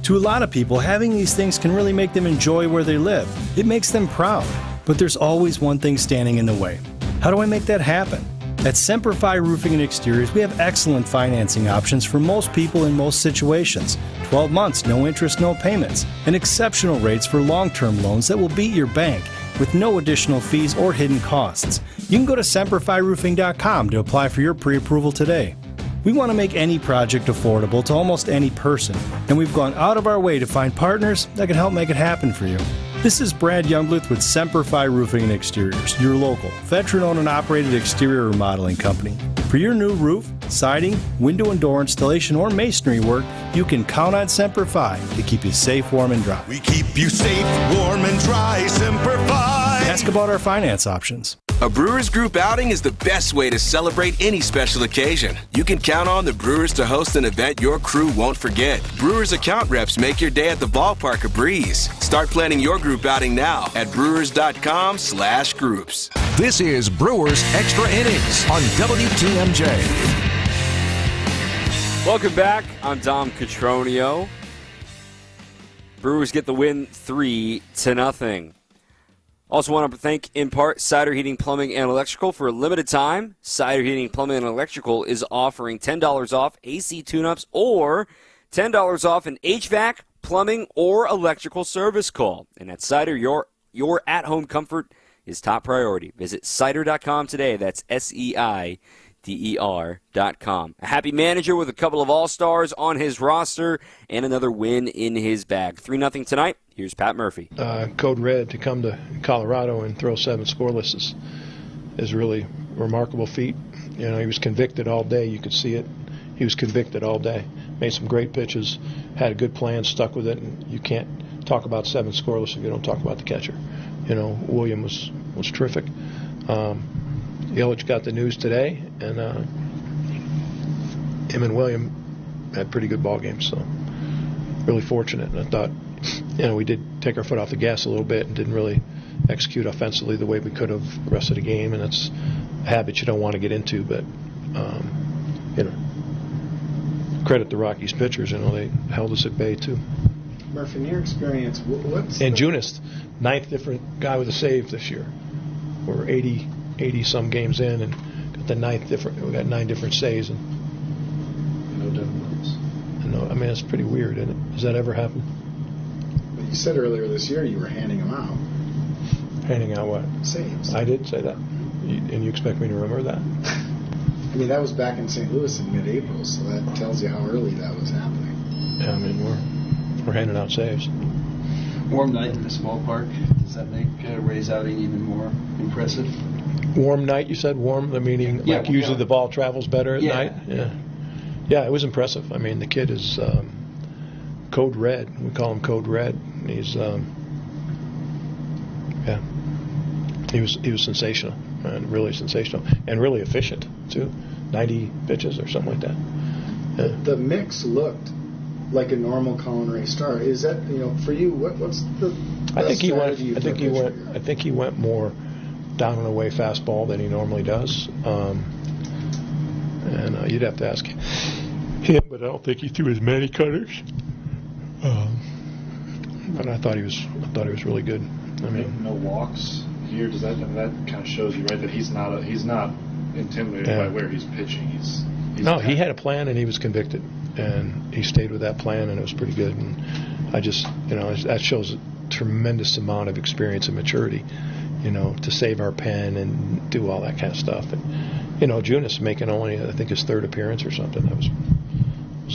To a lot of people, having these things can really make them enjoy where they live. It makes them proud. But there's always one thing standing in the way. How do I make that happen? At Semper Fi Roofing and Exteriors, we have excellent financing options for most people in most situations. 12 months, no interest, no payments, and exceptional rates for long-term loans that will beat your bank with no additional fees or hidden costs. You can go to SemperFiRoofing.com to apply for your pre-approval today. We want to make any project affordable to almost any person, and we've gone out of our way to find partners that can help make it happen for you. This is Brad Youngbluth with Semper Fi Roofing and Exteriors, your local, veteran-owned and operated exterior remodeling company. For your new roof, siding, window and door installation, or masonry work, you can count on Semper Fi to keep you safe, warm, and dry. We keep you safe, warm, and dry. Semper Fi. Ask about our finance options. A Brewers group outing is the best way to celebrate any special occasion. You can count on the Brewers to host an event your crew won't forget. Brewers account reps make your day at the ballpark a breeze. Start planning your group outing now at brewers.com/groups. This is Brewers Extra Innings on WTMJ. Welcome back. I'm Dom Cotroneo. Brewers get the win 3-0. Also want to thank, in part, Cider Heating, Plumbing, and Electrical. For a limited time, Cider Heating, Plumbing, and Electrical is offering $10 off AC tune-ups or $10 off an HVAC, plumbing, or electrical service call. And at Cider, your at-home comfort is top priority. Visit cider.com today. That's SEIDER.com. A happy manager with a couple of all-stars on his roster and another win in his bag. 3-0 tonight. Here's Pat Murphy. Code Red to come to Colorado and throw 7 scoreless is really a remarkable feat. You know, he was convicted all day. You could see it. He was convicted all day. Made some great pitches, had a good plan, stuck with it, and you can't talk about 7 scoreless if you don't talk about the catcher. You know, William was terrific. Yelich got the news today, and him and William had pretty good ball games, so really fortunate. And I thought, you know, we did take our foot off the gas a little bit and didn't really execute offensively the way we could have the rest of the game, and it's a habit you don't want to get into, but, you know, credit the Rockies pitchers, you know, they held us at bay too. Murph, in your experience, what's and Junis, 9th different guy with a save this year. We're 80-some games in and got the 9th different. We got 9 different saves and no double wins. No, I mean it's pretty weird, isn't it? Does that ever happen? But you said earlier this year you were handing them out. Handing out what? Saves. I did say that, and you expect me to remember that? I mean that was back in St. Louis in mid-April, so that tells you how early that was happening. Yeah, I mean we're handing out saves. Warm night in a small park. Does that make Ray's outing even more impressive? Warm night, you said? Warm, the meaning like usually the ball travels better at night? Yeah, it was impressive. I mean, the kid is Code Red. We call him Code Red. He's, he was sensational, and really sensational, and really efficient, too. 90 pitches or something like that. Yeah. The mix looked like a normal Colin Ray start. Is that, you know, for you? What's the? I think he went more down and away fastball than he normally does, and you'd have to ask him. But I don't think he threw as many cutters. But I thought he was really good. I mean, no walks here. Does that kind of shows you right that he's not intimidated by where he's pitching. He had a plan and he was convicted. And he stayed with that plan, and it was pretty good. And that shows a tremendous amount of experience and maturity, to save our pen and do all that kind of stuff. And, Junis making only, I think, his third appearance or something. That was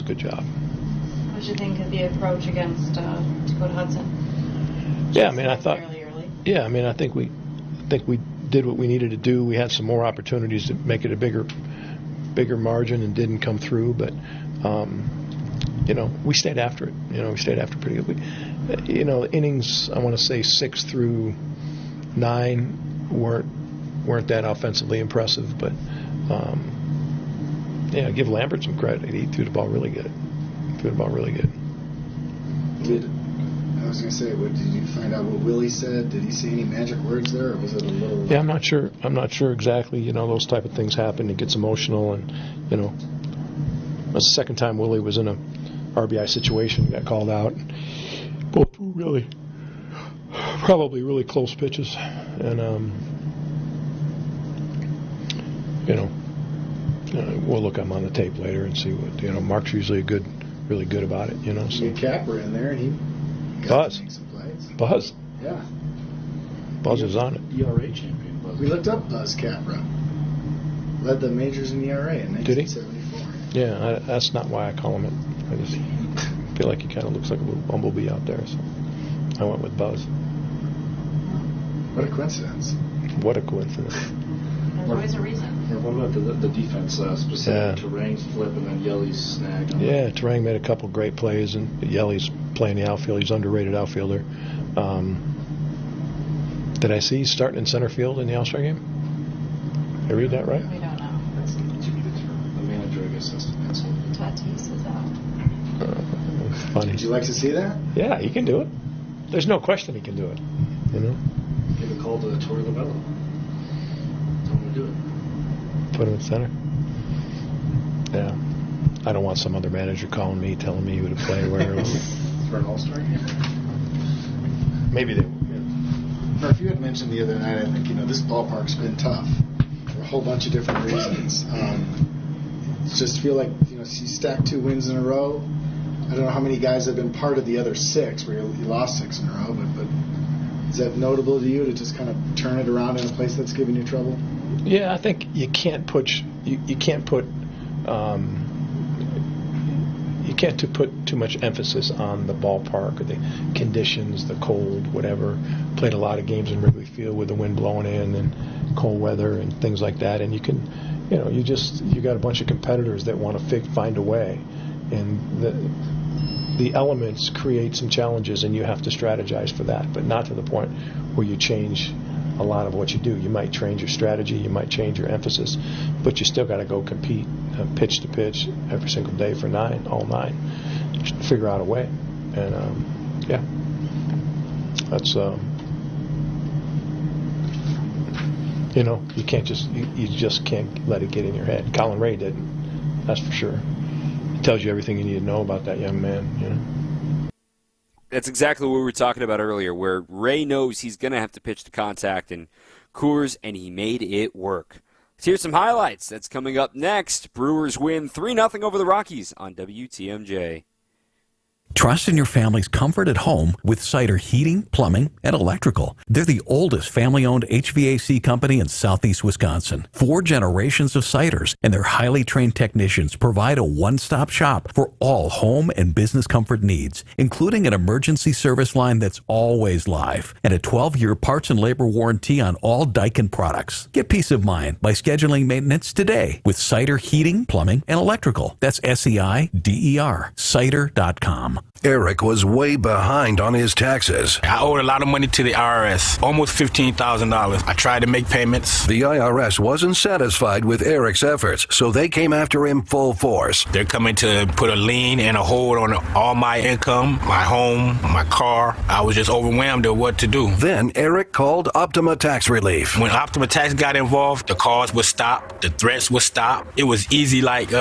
a good job. What did you think of the approach against Dakota Hudson? Yeah, I mean, I thought. Fairly early. Yeah, I mean, I think we did what we needed to do. We had some more opportunities to make it a bigger margin and didn't come through, but we stayed after it. We stayed after pretty good. Innings, I want to say 6 through 9 weren't that offensively impressive, but give Lambert some credit. He threw the ball really good. I was going to say, did you find out what Willie said? Did he say any magic words there, or was it a little? Yeah, I'm not sure exactly. Those type of things happen. It gets emotional, and that's the second time Willie was in a RBI situation, got called out. Both probably really close pitches, and we'll look at them on the tape later and see what Mark's usually really good about it. So you get Capra in there, and he got to make some plays. Buzz. Yeah. Buzz is on it. ERA champion. Buzz. We looked up Buzz Capra. Led the majors in ERA in 1974. Yeah, that's not why I call him it. I just feel like he kind of looks like a little bumblebee out there, so I went with Buzz. What a coincidence. What a coincidence. There's always a reason. What about the defense, specific Terang's flip and then Yelly's snag? Yeah, Terang made a couple great plays, and Yelly's playing the outfield. He's an underrated outfielder. Did I see he's starting in center field in the All-Star game? Did I read that right? We don't know. That's to be determined. The manager, I guess, has to pencil. Tatis is out. Funny. Would you like to see that? Yeah, he can do it. There's no question he can do it. Give a call to Torey Lovullo. Tell him to do it. Put him in center. Yeah. I don't want some other manager calling me, telling me who to play where. For an All-Star game? Maybe they will. Murph, you had mentioned the other night, I think, this ballpark's been tough for a whole bunch of different reasons. Just feel like, you stack 2 wins in a row. I don't know how many guys have been part of the other 6 where you lost 6 in a row, but is that notable to you to just kind of turn it around in a place that's giving you trouble? Yeah, I think you can't put too much emphasis on the ballpark or the conditions, the cold, whatever. Played a lot of games in Wrigley Field with the wind blowing in and cold weather and things like that, and you can, you got a bunch of competitors that want to find a way, and the elements create some challenges, and you have to strategize for that, but not to the point where you change a lot of what you do. You might change your strategy, you might change your emphasis, but you still got to go compete pitch to pitch every single day for all 9. Figure out a way, and that's you can't you just can't let it get in your head. Colin Ray didn't, that's for sure. It tells you everything you need to know about that young man. That's exactly what we were talking about earlier, where Ray knows he's going to have to pitch to contact and Coors, and he made it work. Here's some highlights. That's coming up next. Brewers win 3-0 over the Rockies on WTMJ. Trust in your family's comfort at home with Cider Heating, Plumbing, and Electrical. They're the oldest family-owned HVAC company in southeast Wisconsin. 4 generations of Ciders, and their highly trained technicians provide a one-stop shop for all home and business comfort needs, including an emergency service line that's always live and a 12-year parts and labor warranty on all Daikin products. Get peace of mind by scheduling maintenance today with Cider Heating, Plumbing, and Electrical. That's SEIDER, cider.com. Eric was way behind on his taxes. I owed a lot of money to the IRS, almost $15,000. I tried to make payments. The IRS wasn't satisfied with Eric's efforts, so they came after him full force. They're coming to put a lien and a hold on all my income, my home, my car. I was just overwhelmed at what to do. Then Eric called Optima Tax Relief. When Optima Tax got involved, the calls would stop, the threats would stop. It was easy like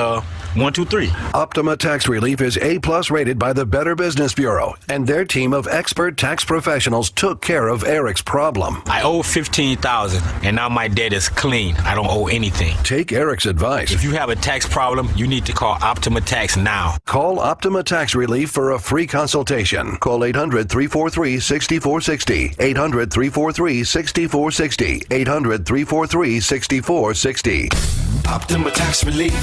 1, 2, 3. Optima Tax Relief is A-plus rated by the Better Business Bureau, and their team of expert tax professionals took care of Eric's problem. I owe $15,000, and now my debt is clean. I don't owe anything. Take Eric's advice. If you have a tax problem, you need to call Optima Tax now. Call Optima Tax Relief for a free consultation. Call 800-343-6460. 800-343-6460. 800-343-6460. Optima Tax Relief.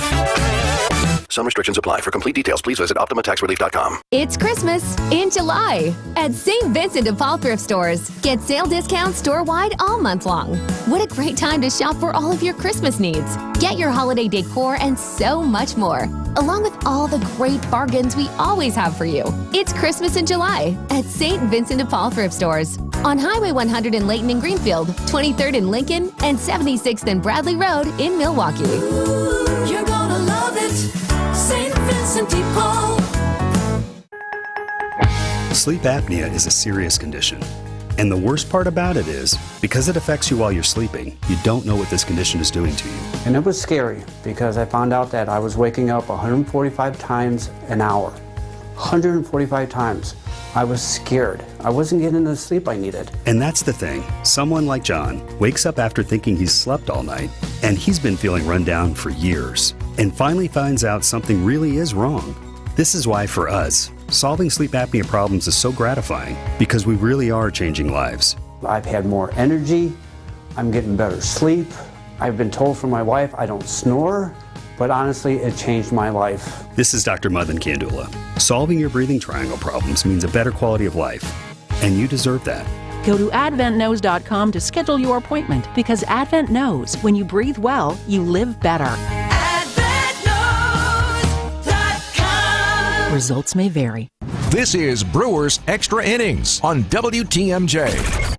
Some restrictions apply. For complete details, please visit OptimaTaxRelief.com. It's Christmas in July at St. Vincent de Paul thrift stores. Get sale discounts store-wide all month long. What a great time to shop for all of your Christmas needs. Get your holiday decor and so much more, along with all the great bargains we always have for you. It's Christmas in July at St. Vincent de Paul thrift stores on Highway 100 in Layton and Greenfield, 23rd in Lincoln, and 76th and Bradley Road in Milwaukee. Ooh, you're gonna love it. St. Vincent de Paul. Sleep apnea is a serious condition. And the worst part about it is, because it affects you while you're sleeping, you don't know what this condition is doing to you. And it was scary because I found out that I was waking up 145 times an hour. 145 times. I was scared. I wasn't getting the sleep I needed. And that's the thing. Someone like John wakes up after thinking he's slept all night, and he's been feeling run down for years, and finally finds out something really is wrong. This is why, for us, solving sleep apnea problems is so gratifying, because we really are changing lives. I've had more energy. I'm getting better sleep. I've been told from my wife I don't snore, but honestly, it changed my life. This is Dr. Madan Kandula. Solving your breathing triangle problems means a better quality of life, and you deserve that. Go to AdventKnows.com to schedule your appointment, because Advent knows when you breathe well, you live better. AdventKnows.com. Results may vary. This is Brewers Extra Innings on WTMJ.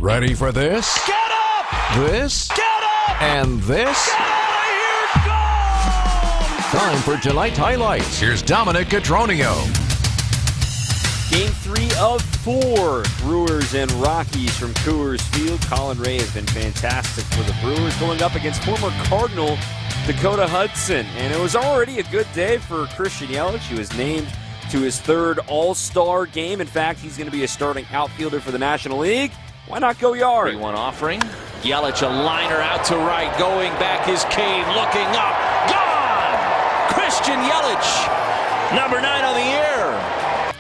Ready for this? Get up! This? Get up! And this? Get out of here! Go! Time for tonight's highlights. Here's Dominic Cotroneo. Game 3 of 4, Brewers and Rockies from Coors Field. Colin Ray has been fantastic for the Brewers, going up against former Cardinal Dakota Hudson. And it was already a good day for Christian Yelich. He was named to his 3rd All-Star game. In fact, he's going to be a starting outfielder for the National League. Why not go yard? One offering. Yelich, a liner out to right. Going back is Cade, looking up. Gone! Christian Yelich, number 9 on the year.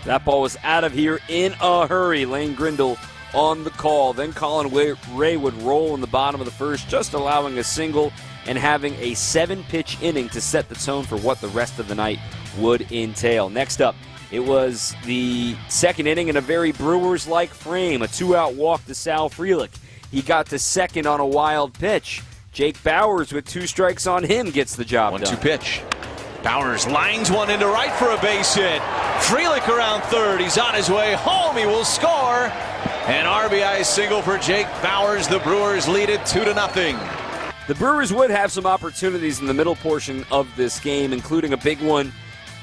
That ball was out of here in a hurry. Lane Grindle on the call. Then Colin Ray would roll in the bottom of the first, just allowing a single and having a 7-pitch inning to set the tone for what the rest of the night would entail. Next up, it was the 2nd inning in a very Brewers-like frame. A 2-out walk to Sal Frelick. He got to 2nd on a wild pitch. Jake Bowers, with 2 strikes on him, gets the job done. 1-2 pitch. Bowers lines one into right for a base hit. Frelick around 3rd. He's on his way home. He will score. An RBI single for Jake Bowers. The Brewers lead it 2-0. The Brewers would have some opportunities in the middle portion of this game, including a big one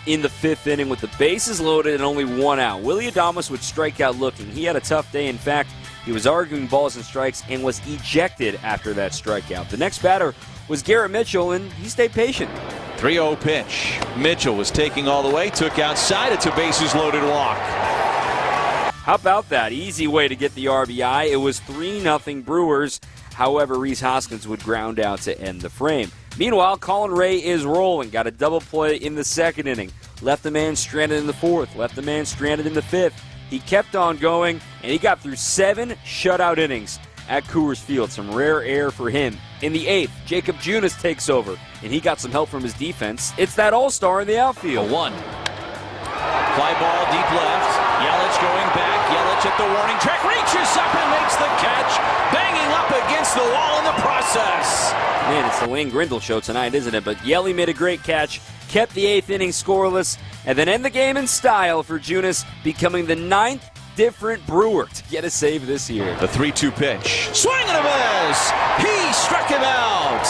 in the 5th inning with the bases loaded and only 1 out. Willy Adames would strike out looking. He had a tough day. In fact, he was arguing balls and strikes and was ejected after that strikeout. The next batter was Garrett Mitchell, and he stayed patient. 3-0 pitch. Mitchell was taking all the way, took outside. It's a bases loaded walk. How about that? Easy way to get the RBI. It was 3-0 Brewers. However, Rhys Hoskins would ground out to end the frame. Meanwhile, Colin Ray is rolling. Got a double play in the 2nd inning. Left the man stranded in the 4th. Left the man stranded in the 5th. He kept on going, and he got through 7 shutout innings at Coors Field. Some rare air for him. In the 8th, Jacob Junis takes over, and he got some help from his defense. It's that all-star in the outfield. 1. Fly ball deep left. Yelich going back. Yelich at the warning track. Reaches up and makes the catch. Banging up against the wall in the process. Man, it's the Lane Grindle show tonight, isn't it? But Yelly made a great catch, kept the 8th inning scoreless, and then end the game in style for Junis, becoming the 9th different Brewer to get a save this year. The 3-2 pitch. Swing and a miss. He struck him out.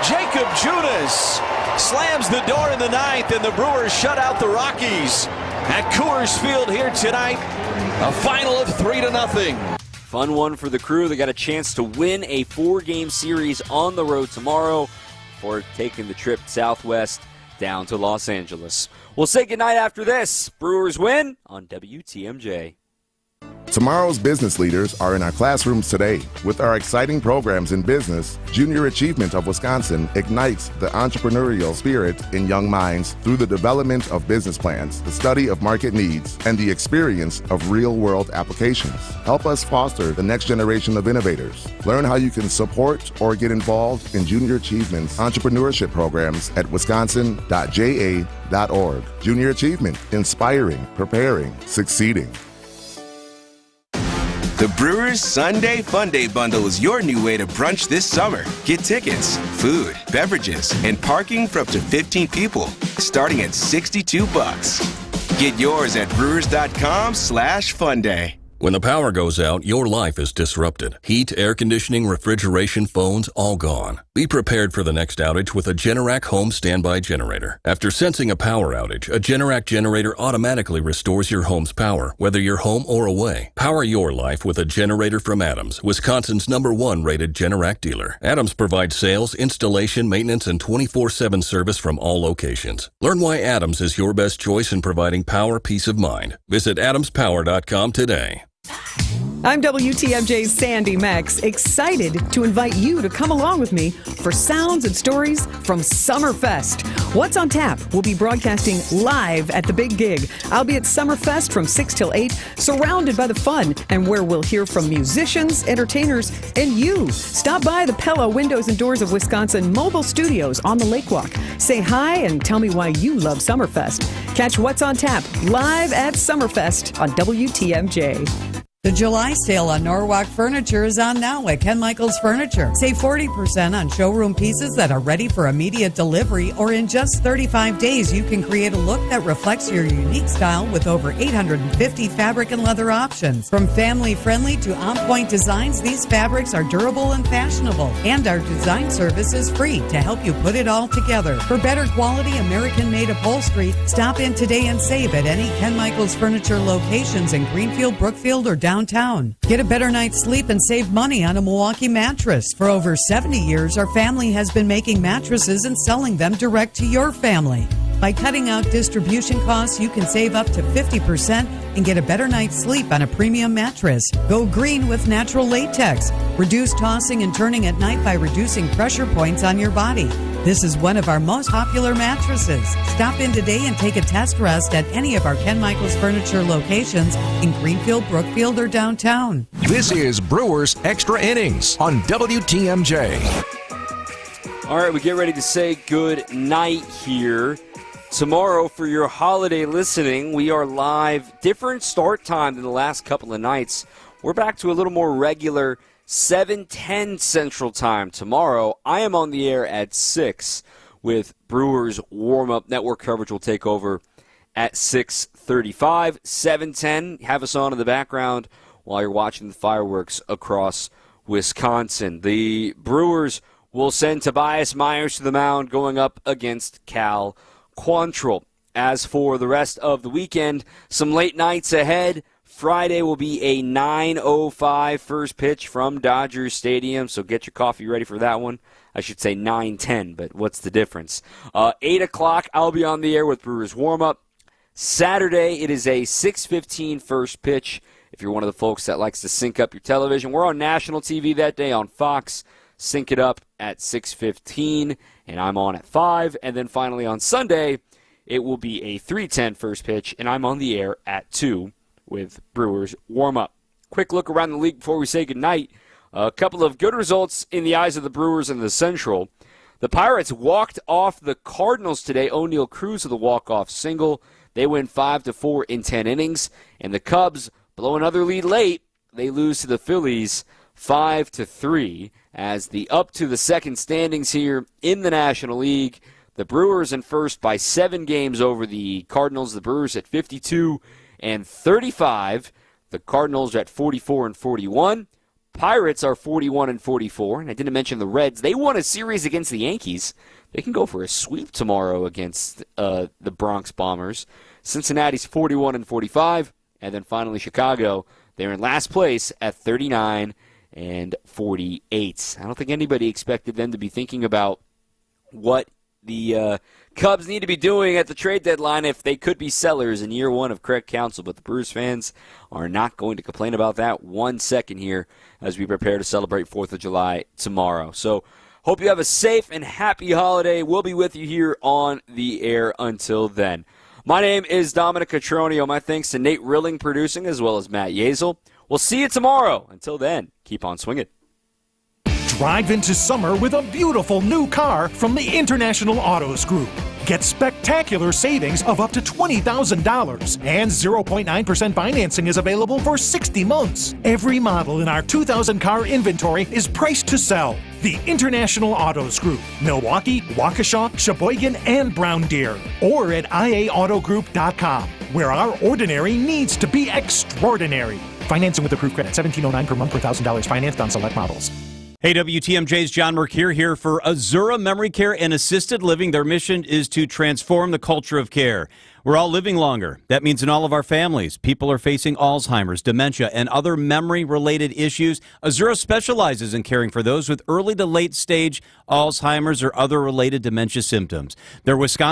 Jacob Junis slams the door in the 9th, and the Brewers shut out the Rockies at Coors Field here tonight. A final of 3-0. Fun one for the Crew. They got a chance to win a 4-game series on the road tomorrow for taking the trip southwest down to Los Angeles. We'll say goodnight after this. Brewers win on WTMJ. Tomorrow's business leaders are in our classrooms today. With our exciting programs in business, Junior Achievement of Wisconsin ignites the entrepreneurial spirit in young minds through the development of business plans, the study of market needs, and the experience of real-world applications. Help us foster the next generation of innovators. Learn how you can support or get involved in Junior Achievement's entrepreneurship programs at wisconsin.ja.org. Junior Achievement, inspiring, preparing, succeeding. The Brewers Sunday Fun Day Bundle is your new way to brunch this summer. Get tickets, food, beverages, and parking for up to 15 people, starting at $62. Get yours at brewers.com/funday. When the power goes out, your life is disrupted. Heat, air conditioning, refrigeration, phones, all gone. Be prepared for the next outage with a Generac home standby generator. After sensing a power outage, a Generac generator automatically restores your home's power, whether you're home or away. Power your life with a generator from Adams, Wisconsin's #1 rated Generac dealer. Adams provides sales, installation, maintenance, and 24/7 service from all locations. Learn why Adams is your best choice in providing power peace of mind. Visit adamspower.com today. I'm WTMJ's Sandy Mex, excited to invite you to come along with me for sounds and stories from Summerfest. What's on Tap will be broadcasting live at the Big Gig. I'll be at Summerfest from 6 till 8, surrounded by the fun, and where we'll hear from musicians, entertainers, and you. Stop by the Pella Windows and Doors of Wisconsin mobile studios on the Lake Walk. Say hi and tell me why you love Summerfest. Catch What's on Tap live at Summerfest on WTMJ. The July sale on Norwalk furniture is on now at Ken Michaels Furniture. Save 40% on showroom pieces that are ready for immediate delivery, or in just 35 days, you can create a look that reflects your unique style with over 850 fabric and leather options. From family-friendly to on-point designs, these fabrics are durable and fashionable, and our design service is free to help you put it all together. For better quality American-made upholstery, stop in today and save at any Ken Michaels Furniture locations in Greenfield, Brookfield, or downtown. Get a better night's sleep and save money on a Milwaukee mattress. For over 70 years, our family has been making mattresses and selling them direct to your family. By cutting out distribution costs, you can save up to 50% and get a better night's sleep on a premium mattress. Go green with natural latex. Reduce tossing and turning at night by reducing pressure points on your body. This is one of our most popular mattresses. Stop in today and take a test rest at any of our Ken Michaels Furniture locations in Greenfield, Brookfield, or downtown. This is Brewers Extra Innings on WTMJ. All right, we get ready to say good night here. Tomorrow, for your holiday listening, we are live. Different start time than the last couple of nights. We're back to a little more regular 7:10 Central Time tomorrow. I am on the air at 6 with Brewers warm-up. Network coverage will take over at 6:35. 7:10, have us on in the background while you're watching the fireworks across Wisconsin. The Brewers will send Tobias Myers to the mound going up against Cal Quantrill. As for the rest of the weekend, some late nights ahead. Friday will be a 9:05 first pitch from Dodgers Stadium, so get your coffee ready for that one. I should say 9:10, but what's the difference? 8 o'clock, I'll be on the air with Brewers warm-up. Saturday, it is a 6:15 first pitch. If you're one of the folks that likes to sync up your television, we're on national TV that day on Fox. Sync it up at 6:15, and I'm on at 5. And then finally on Sunday, it will be a 3:10 first pitch, and I'm on the air at 2 with Brewers warm-up. Quick look around the league before we say goodnight. A couple of good results in the eyes of the Brewers in the Central. The Pirates walked off the Cardinals today. O'Neal Cruz with a walk-off single. They win 5-4 in 10 innings. And the Cubs blow another lead late. They lose to the Phillies 5-3 as the up to the second standings here in the National League. The Brewers in first by 7 games over the Cardinals. The Brewers at 52-35. The Cardinals are at 44-41. Pirates are 41-44. And I didn't mention the Reds. They won a series against the Yankees. They can go for a sweep tomorrow against the Bronx Bombers. Cincinnati's 41-45. And then finally Chicago. They're in last place at 39-48. I don't think anybody expected them to be thinking about what the Cubs need to be doing at the trade deadline if they could be sellers in year one of Craig Counsell. But the Brewers fans are not going to complain about that 1 second here as we prepare to celebrate 4th of July tomorrow. So hope you have a safe and happy holiday. We'll be with you here on the air until then. My name is Dominic Cotroneo. My thanks to Nate Rilling producing as well as Matt Yazel. We'll see you tomorrow. Until then, keep on swinging. Drive into summer with a beautiful new car from the International Autos Group. Get spectacular savings of up to $20,000, and 0.9% financing is available for 60 months. Every model in our 2,000 car inventory is priced to sell. The International Autos Group, Milwaukee, Waukesha, Sheboygan, and Brown Deer. Or at IAAutogroup.com, where our ordinary needs to be extraordinary. Financing with approved credit, $1,709 per month per $1,000 financed on select models. Hey, WTMJ's John Mercure here for Azura Memory Care and Assisted Living. Their mission is to transform the culture of care. We're all living longer. That means in all of our families, people are facing Alzheimer's, dementia, and other memory-related issues. Azura specializes in caring for those with early to late stage Alzheimer's or other related dementia symptoms. Their Wisconsin